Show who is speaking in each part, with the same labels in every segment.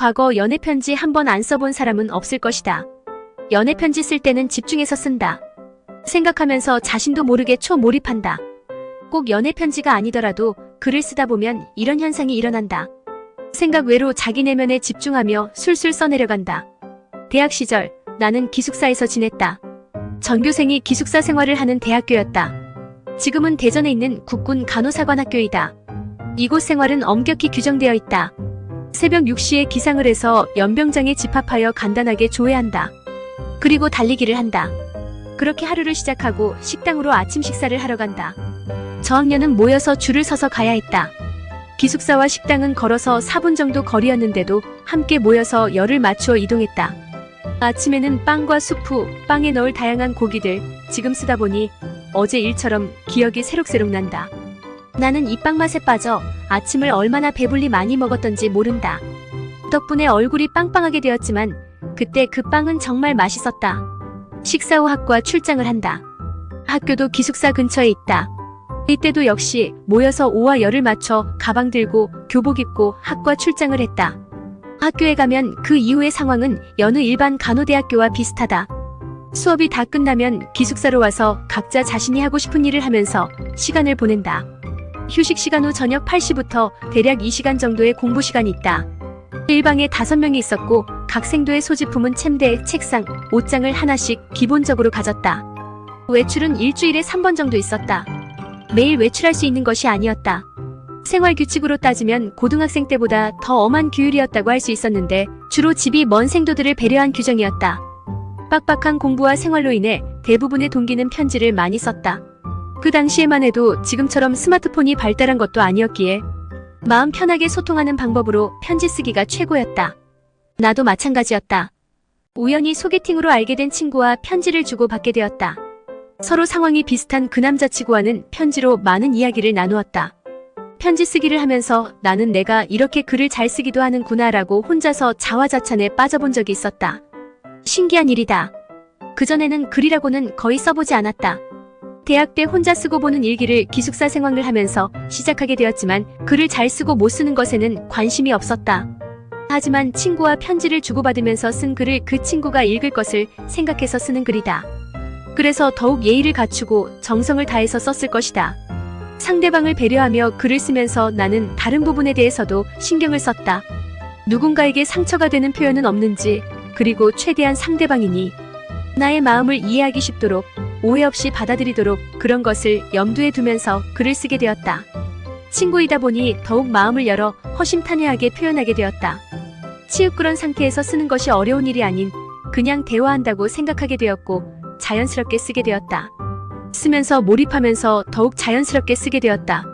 Speaker 1: 과거 연애편지 한 번 안 써본 사람은 없을 것이다. 연애편지 쓸 때는 집중해서 쓴다. 생각하면서 자신도 모르게 초몰입한다. 꼭 연애편지가 아니더라도 글을 쓰다 보면 이런 현상이 일어난다. 생각 외로 자기 내면에 집중하며 술술 써내려간다. 대학 시절 나는 기숙사에서 지냈다. 전교생이 기숙사 생활을 하는 대학교였다. 지금은 대전에 있는 국군 간호사관학교이다. 이곳 생활은 엄격히 규정되어 있다. 새벽 6시에 기상을 해서 연병장에 집합하여 간단하게 조회한다. 그리고 달리기를 한다. 그렇게 하루를 시작하고 식당으로 아침 식사를 하러 간다. 저학년은 모여서 줄을 서서 가야 했다. 기숙사와 식당은 걸어서 4분 정도 거리였는데도 함께 모여서 열을 맞추어 이동했다. 아침에는 빵과 수프, 빵에 넣을 다양한 고기들, 지금 쓰다 보니 어제 일처럼 기억이 새록새록 난다. 나는 이 빵 맛에 빠져 아침을 얼마나 배불리 많이 먹었던지 모른다. 덕분에 얼굴이 빵빵하게 되었지만 그때 그 빵은 정말 맛있었다. 식사 후 학과 출장을 한다. 학교도 기숙사 근처에 있다. 이때도 역시 모여서 오와 열을 맞춰 가방 들고 교복 입고 학과 출장을 했다. 학교에 가면 그 이후의 상황은 여느 일반 간호대학교와 비슷하다. 수업이 다 끝나면 기숙사로 와서 각자 자신이 하고 싶은 일을 하면서 시간을 보낸다. 휴식 시간 후 저녁 8시부터 대략 2시간 정도의 공부 시간이 있다. 일방에 5명이 있었고 각 생도의 소지품은 침대, 책상, 옷장을 하나씩 기본적으로 가졌다. 외출은 일주일에 3번 정도 있었다. 매일 외출할 수 있는 것이 아니었다. 생활 규칙으로 따지면 고등학생 때보다 더 엄한 규율이었다고 할 수 있었는데 주로 집이 먼 생도들을 배려한 규정이었다. 빡빡한 공부와 생활로 인해 대부분의 동기는 편지를 많이 썼다. 그 당시에만 해도 지금처럼 스마트폰이 발달한 것도 아니었기에 마음 편하게 소통하는 방법으로 편지 쓰기가 최고였다. 나도 마찬가지였다. 우연히 소개팅으로 알게 된 친구와 편지를 주고받게 되었다. 서로 상황이 비슷한 그 남자친구와는 편지로 많은 이야기를 나누었다. 편지 쓰기를 하면서 나는 내가 이렇게 글을 잘 쓰기도 하는구나라고 혼자서 자화자찬에 빠져본 적이 있었다. 신기한 일이다. 그전에는 글이라고는 거의 써보지 않았다. 대학 때 혼자 쓰고 보는 일기를 기숙사 생활을 하면서 시작하게 되었지만 글을 잘 쓰고 못 쓰는 것에는 관심이 없었다. 하지만 친구와 편지를 주고받으면서 쓴 글을 그 친구가 읽을 것을 생각해서 쓰는 글이다. 그래서 더욱 예의를 갖추고 정성을 다해서 썼을 것이다. 상대방을 배려하며 글을 쓰면서 나는 다른 부분에 대해서도 신경을 썼다. 누군가에게 상처가 되는 표현은 없는지, 그리고 최대한 상대방이니 나의 마음을 이해하기 쉽도록 오해 없이 받아들이도록 그런 것을 염두에 두면서 글을 쓰게 되었다. 친구이다 보니 더욱 마음을 열어 허심탄회하게 표현하게 되었다. 치읓그런 상태에서 쓰는 것이 어려운 일이 아닌 그냥 대화한다고 생각하게 되었고 자연스럽게 쓰게 되었다. 쓰면서 몰입하면서 더욱 자연스럽게 쓰게 되었다.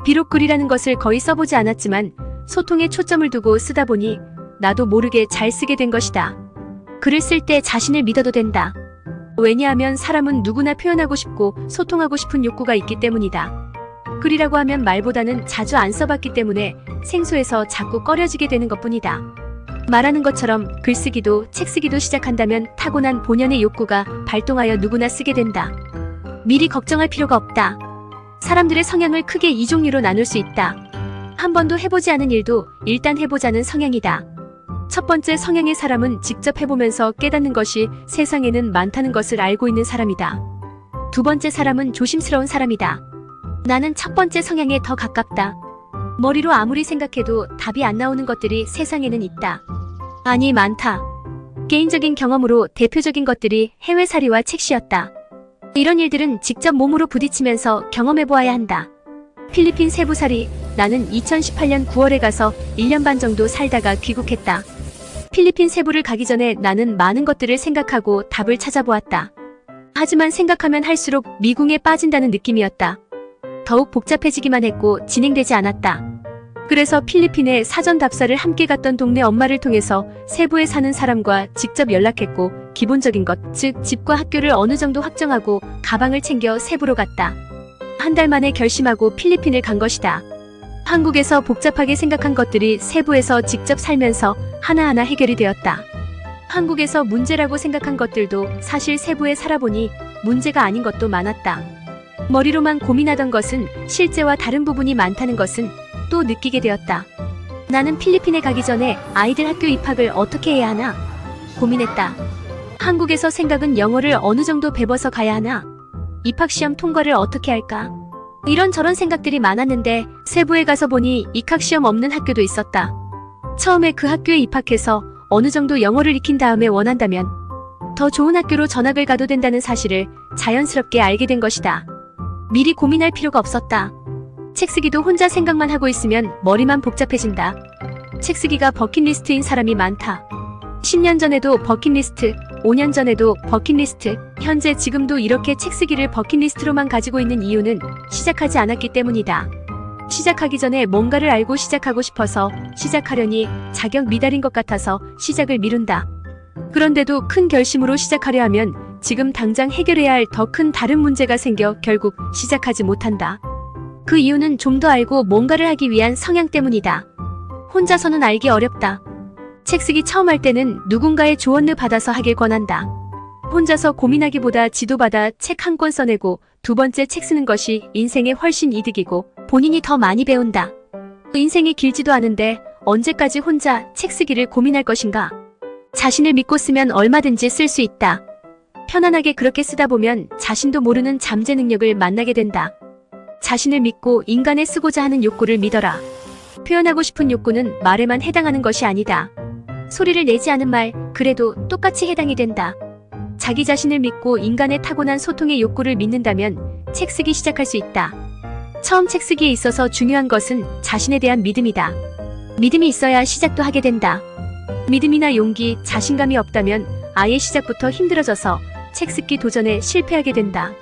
Speaker 1: 비록 글이라는 것을 거의 써보지 않았지만 소통에 초점을 두고 쓰다 보니 나도 모르게 잘 쓰게 된 것이다. 글을 쓸 때 자신을 믿어도 된다. 왜냐하면 사람은 누구나 표현하고 싶고 소통하고 싶은 욕구가 있기 때문이다. 글이라고 하면 말보다는 자주 안 써봤기 때문에 생소해서 자꾸 꺼려지게 되는 것뿐이다. 말하는 것처럼 글쓰기도 책쓰기도 시작한다면 타고난 본연의 욕구가 발동하여 누구나 쓰게 된다. 미리 걱정할 필요가 없다. 사람들의 성향을 크게 2종류로 나눌 수 있다. 한 번도 해보지 않은 일도 일단 해보자는 성향이다. 첫 번째 성향의 사람은 직접 해보면서 깨닫는 것이 세상에는 많다는 것을 알고 있는 사람이다. 두 번째 사람은 조심스러운 사람이다. 나는 첫 번째 성향에 더 가깝다. 머리로 아무리 생각해도 답이 안 나오는 것들이 세상에는 있다. 아니, 많다. 개인적인 경험으로 대표적인 것들이 해외살이와 책시였다. 이런 일들은 직접 몸으로 부딪히면서 경험해보아야 한다. 필리핀 세부살이, 나는 2018년 9월에 가서 1년 반 정도 살다가 귀국했다. 필리핀 세부를 가기 전에 나는 많은 것들을 생각하고 답을 찾아보았다. 하지만 생각하면 할수록 미궁에 빠진다는 느낌이었다. 더욱 복잡해지기만 했고 진행되지 않았다. 그래서 필리핀에 사전 답사를 함께 갔던 동네 엄마를 통해서 세부에 사는 사람과 직접 연락했고 기본적인 것, 즉 집과 학교를 어느 정도 확정하고 가방을 챙겨 세부로 갔다. 한 달 만에 결심하고 필리핀을 간 것이다. 한국에서 복잡하게 생각한 것들이 세부에서 직접 살면서 하나하나 해결이 되었다. 한국에서 문제라고 생각한 것들도 사실 세부에 살아보니 문제가 아닌 것도 많았다. 머리로만 고민하던 것은 실제와 다른 부분이 많다는 것은 또 느끼게 되었다. 나는 필리핀에 가기 전에 아이들 학교 입학을 어떻게 해야 하나 고민했다. 한국에서 생각은 영어를 어느 정도 배워서 가야 하나? 입학시험 통과를 어떻게 할까? 이런저런 생각들이 많았는데 세부에 가서 보니 입학시험 없는 학교도 있었다. 처음에 그 학교에 입학해서 어느 정도 영어를 익힌 다음에 원한다면 더 좋은 학교로 전학을 가도 된다는 사실을 자연스럽게 알게 된 것이다. 미리 고민할 필요가 없었다. 책 쓰기도 혼자 생각만 하고 있으면 머리만 복잡해진다. 책 쓰기가 버킷리스트인 사람이 많다. 10년 전에도 버킷리스트, 5년 전에도 버킷리스트, 현재 지금도 이렇게 책 쓰기를 버킷리스트로만 가지고 있는 이유는 시작하지 않았기 때문이다. 시작하기 전에 뭔가를 알고 시작하고 싶어서 시작하려니 자격 미달인 것 같아서 시작을 미룬다. 그런데도 큰 결심으로 시작하려 하면 지금 당장 해결해야 할 더 큰 다른 문제가 생겨 결국 시작하지 못한다. 그 이유는 좀 더 알고 뭔가를 하기 위한 성향 때문이다. 혼자서는 알기 어렵다. 책 쓰기 처음 할 때는 누군가의 조언을 받아서 하길 권한다. 혼자서 고민하기보다 지도받아 책 한 권 써내고 두 번째 책 쓰는 것이 인생에 훨씬 이득이고 본인이 더 많이 배운다. 인생이 길지도 않은데 언제까지 혼자 책 쓰기를 고민할 것인가? 자신을 믿고 쓰면 얼마든지 쓸 수 있다. 편안하게 그렇게 쓰다 보면 자신도 모르는 잠재 능력을 만나게 된다. 자신을 믿고 인간에 쓰고자 하는 욕구를 믿어라. 표현하고 싶은 욕구는 말에만 해당하는 것이 아니다. 소리를 내지 않은 말, 그래도 똑같이 해당이 된다. 자기 자신을 믿고 인간의 타고난 소통의 욕구를 믿는다면 책 쓰기 시작할 수 있다. 처음 책 쓰기에 있어서 중요한 것은 자신에 대한 믿음이다. 믿음이 있어야 시작도 하게 된다. 믿음이나 용기, 자신감이 없다면 아예 시작부터 힘들어져서 책 쓰기 도전에 실패하게 된다.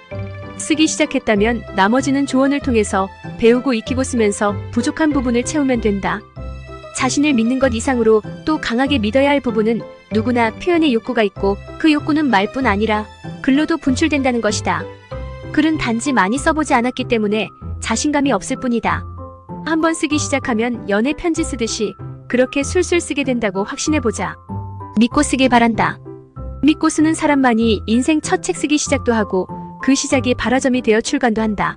Speaker 1: 쓰기 시작했다면 나머지는 조언을 통해서 배우고 익히고 쓰면서 부족한 부분을 채우면 된다. 자신을 믿는 것 이상으로 또 강하게 믿어야 할 부분은 누구나 표현의 욕구가 있고 그 욕구는 말뿐 아니라 글로도 분출된다는 것이다. 글은 단지 많이 써보지 않았기 때문에 자신감이 없을 뿐이다. 한번 쓰기 시작하면 연애 편지 쓰듯이 그렇게 술술 쓰게 된다고 확신해보자. 믿고 쓰길 바란다. 믿고 쓰는 사람만이 인생 첫 책 쓰기 시작도 하고 그 시작이 발화점이 되어 출간도 한다.